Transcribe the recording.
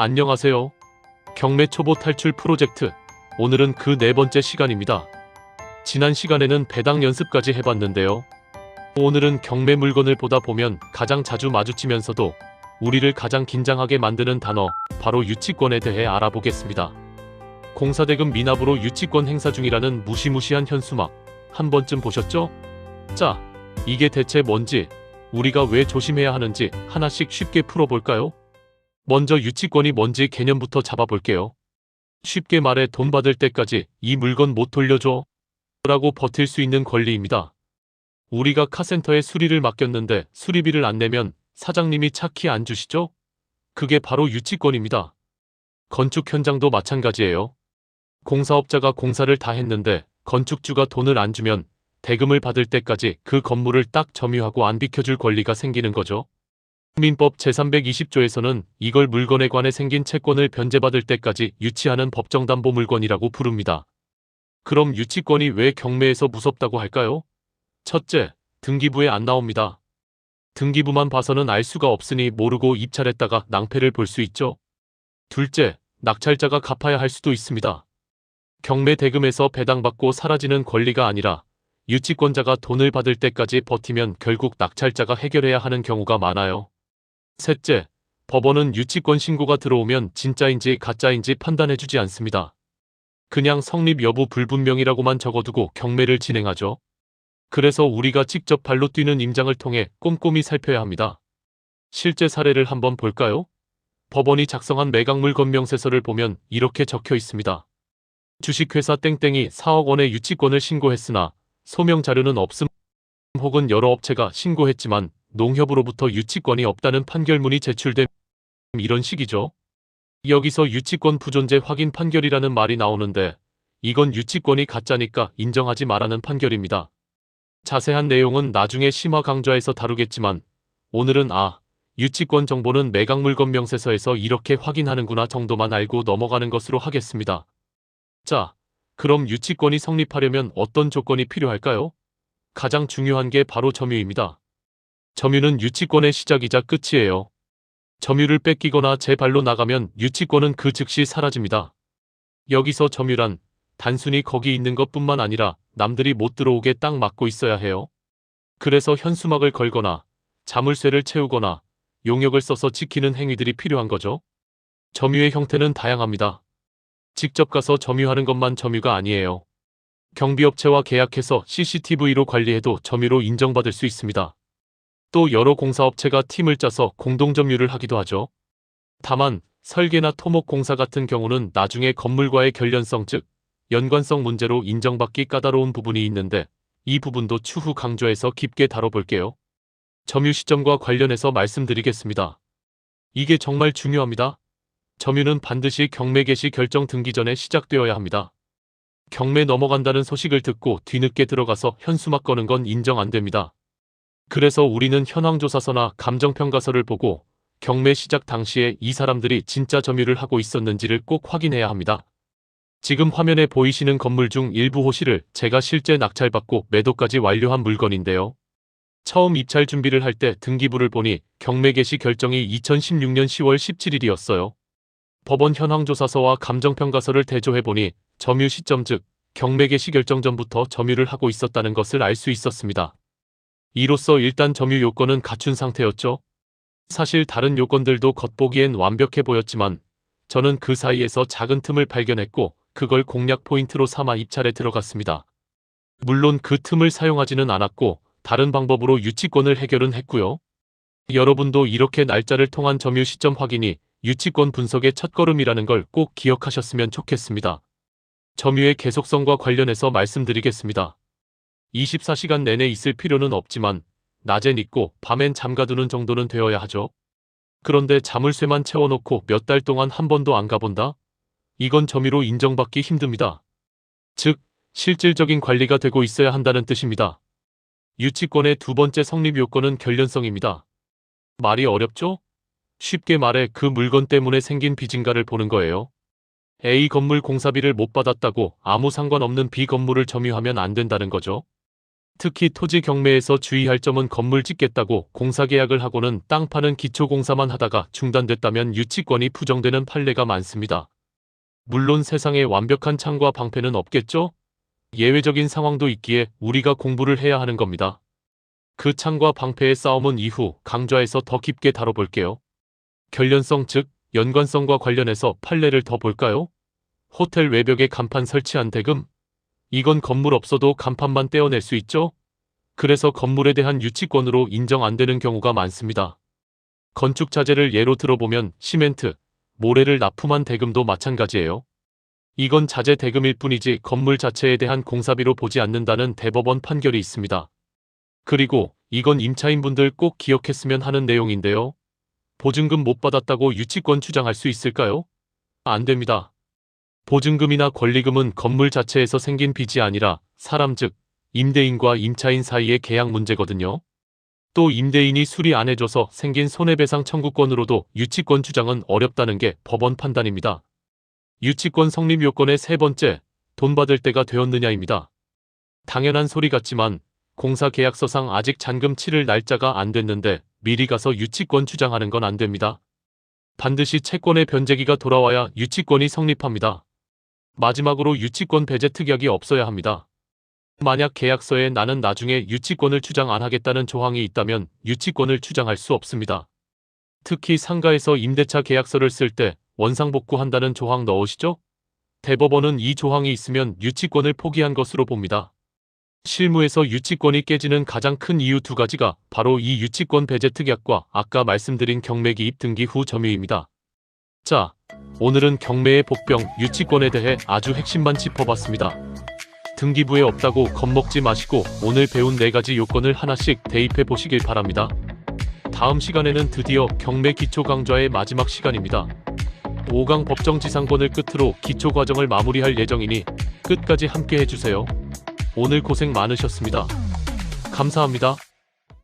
안녕하세요. 경매 초보 탈출 프로젝트. 오늘은 그 네 번째 시간입니다. 지난 시간에는 배당 연습까지 해봤는데요. 오늘은 경매 물건을 보다 보면 가장 자주 마주치면서도 우리를 가장 긴장하게 만드는 단어, 바로 유치권에 대해 알아보겠습니다. 공사대금 미납으로 유치권 행사 중이라는 무시무시한 현수막, 한 번쯤 보셨죠? 자, 이게 대체 뭔지, 우리가 왜 조심해야 하는지 하나씩 쉽게 풀어볼까요? 먼저 유치권이 뭔지 개념부터 잡아볼게요. 쉽게 말해 돈 받을 때까지 이 물건 못 돌려줘 라고 버틸 수 있는 권리입니다. 우리가 카센터에 수리를 맡겼는데 수리비를 안 내면 사장님이 차키 안 주시죠? 그게 바로 유치권입니다. 건축 현장도 마찬가지예요. 공사업자가 공사를 다 했는데 건축주가 돈을 안 주면 대금을 받을 때까지 그 건물을 딱 점유하고 안 비켜줄 권리가 생기는 거죠. 민법 제320조에서는 이걸 물건에 관해 생긴 채권을 변제받을 때까지 유치하는 법정담보물건이라고 부릅니다. 그럼 유치권이 왜 경매에서 무섭다고 할까요? 첫째, 등기부에 안 나옵니다. 등기부만 봐서는 알 수가 없으니 모르고 입찰했다가 낭패를 볼 수 있죠. 둘째, 낙찰자가 갚아야 할 수도 있습니다. 경매 대금에서 배당받고 사라지는 권리가 아니라 유치권자가 돈을 받을 때까지 버티면 결국 낙찰자가 해결해야 하는 경우가 많아요. 셋째, 법원은 유치권 신고가 들어오면 진짜인지 가짜인지 판단해주지 않습니다. 그냥 성립 여부 불분명이라고만 적어두고 경매를 진행하죠. 그래서 우리가 직접 발로 뛰는 임장을 통해 꼼꼼히 살펴야 합니다. 실제 사례를 한번 볼까요? 법원이 작성한 매각물 건명세서를 보면 이렇게 적혀 있습니다. 주식회사 땡땡이 4억 원의 유치권을 신고했으나 소명 자료는 없음, 혹은 여러 업체가 신고했지만 농협으로부터 유치권이 없다는 판결문이 제출됨. 이런 식이죠. 여기서 유치권 부존재 확인 판결이라는 말이 나오는데 이건 유치권이 가짜니까 인정하지 말라는 판결입니다. 자세한 내용은 나중에 심화 강좌에서 다루겠지만 오늘은 유치권 정보는 매각물 건명세서에서 이렇게 확인하는구나 정도만 알고 넘어가는 것으로 하겠습니다. 자, 그럼 유치권이 성립하려면 어떤 조건이 필요할까요? 가장 중요한 게 바로 점유입니다. 점유는 유치권의 시작이자 끝이에요. 점유를 뺏기거나 제 발로 나가면 유치권은 그 즉시 사라집니다. 여기서 점유란 단순히 거기 있는 것뿐만 아니라 남들이 못 들어오게 딱 막고 있어야 해요. 그래서 현수막을 걸거나 자물쇠를 채우거나 용역을 써서 지키는 행위들이 필요한 거죠. 점유의 형태는 다양합니다. 직접 가서 점유하는 것만 점유가 아니에요. 경비업체와 계약해서 CCTV로 관리해도 점유로 인정받을 수 있습니다. 또 여러 공사업체가 팀을 짜서 공동점유를 하기도 하죠. 다만 설계나 토목공사 같은 경우는 나중에 건물과의 결련성 즉 연관성 문제로 인정받기 까다로운 부분이 있는데 이 부분도 추후 강좌에서 깊게 다뤄볼게요. 점유 시점과 관련해서 말씀드리겠습니다. 이게 정말 중요합니다. 점유는 반드시 경매 개시 결정 등기 전에 시작되어야 합니다. 경매 넘어간다는 소식을 듣고 뒤늦게 들어가서 현수막 거는 건 인정 안 됩니다. 그래서 우리는 현황조사서나 감정평가서를 보고 경매 시작 당시에 이 사람들이 진짜 점유를 하고 있었는지를 꼭 확인해야 합니다. 지금 화면에 보이시는 건물 중 일부 호실을 제가 실제 낙찰받고 매도까지 완료한 물건인데요. 처음 입찰 준비를 할 때 등기부를 보니 경매 개시 결정이 2016년 10월 17일이었어요. 법원 현황조사서와 감정평가서를 대조해보니 점유 시점 즉 경매 개시 결정 전부터 점유를 하고 있었다는 것을 알 수 있었습니다. 이로써 일단 점유 요건은 갖춘 상태였죠. 사실 다른 요건들도 겉보기엔 완벽해 보였지만 저는 그 사이에서 작은 틈을 발견했고 그걸 공략 포인트로 삼아 입찰에 들어갔습니다. 물론 그 틈을 사용하지는 않았고 다른 방법으로 유치권을 해결은 했고요. 여러분도 이렇게 날짜를 통한 점유 시점 확인이 유치권 분석의 첫걸음이라는 걸 꼭 기억하셨으면 좋겠습니다. 점유의 계속성과 관련해서 말씀드리겠습니다. 24시간 내내 있을 필요는 없지만 낮엔 있고 밤엔 잠가두는 정도는 되어야 하죠. 그런데 자물쇠만 채워놓고 몇 달 동안 한 번도 안 가본다? 이건 점유로 인정받기 힘듭니다. 즉, 실질적인 관리가 되고 있어야 한다는 뜻입니다. 유치권의 두 번째 성립 요건은 결련성입니다. 말이 어렵죠? 쉽게 말해 그 물건 때문에 생긴 빚인가를 보는 거예요. A 건물 공사비를 못 받았다고 아무 상관없는 B 건물을 점유하면 안 된다는 거죠. 특히 토지 경매에서 주의할 점은 건물 짓겠다고 공사계약을 하고는 땅 파는 기초공사만 하다가 중단됐다면 유치권이 부정되는 판례가 많습니다. 물론 세상에 완벽한 창과 방패는 없겠죠? 예외적인 상황도 있기에 우리가 공부를 해야 하는 겁니다. 그 창과 방패의 싸움은 이후 강좌에서 더 깊게 다뤄볼게요. 결련성 즉 연관성과 관련해서 판례를 더 볼까요? 호텔 외벽에 간판 설치한 대금. 이건 건물 없어도 간판만 떼어낼 수 있죠? 그래서 건물에 대한 유치권으로 인정 안 되는 경우가 많습니다. 건축 자재를 예로 들어보면 시멘트, 모래를 납품한 대금도 마찬가지예요. 이건 자재 대금일 뿐이지 건물 자체에 대한 공사비로 보지 않는다는 대법원 판결이 있습니다. 그리고 이건 임차인분들 꼭 기억했으면 하는 내용인데요. 보증금 못 받았다고 유치권 주장할 수 있을까요? 안 됩니다. 보증금이나 권리금은 건물 자체에서 생긴 빚이 아니라 사람 즉 임대인과 임차인 사이의 계약 문제거든요. 또 임대인이 수리 안 해줘서 생긴 손해배상 청구권으로도 유치권 주장은 어렵다는 게 법원 판단입니다. 유치권 성립 요건의 세 번째, 돈 받을 때가 되었느냐입니다. 당연한 소리 같지만 공사계약서상 아직 잔금 치를 날짜가 안 됐는데 미리 가서 유치권 주장하는 건 안 됩니다. 반드시 채권의 변제기가 돌아와야 유치권이 성립합니다. 마지막으로 유치권 배제 특약이 없어야 합니다. 만약 계약서에 나는 나중에 유치권을 주장 안 하겠다는 조항이 있다면 유치권을 주장할 수 없습니다. 특히 상가에서 임대차 계약서를 쓸 때 원상복구한다는 조항 넣으시죠? 대법원은 이 조항이 있으면 유치권을 포기한 것으로 봅니다. 실무에서 유치권이 깨지는 가장 큰 이유 두 가지가 바로 이 유치권 배제 특약과 아까 말씀드린 경매 기입 등기 후 점유입니다. 자, 오늘은 경매의 복병 유치권에 대해 아주 핵심만 짚어봤습니다. 등기부에 없다고 겁먹지 마시고 오늘 배운 4가지 요건을 하나씩 대입해 보시길 바랍니다. 다음 시간에는 드디어 경매 기초 강좌의 마지막 시간입니다. 5강 법정지상권을 끝으로 기초 과정을 마무리할 예정이니 끝까지 함께 해주세요. 오늘 고생 많으셨습니다. 감사합니다.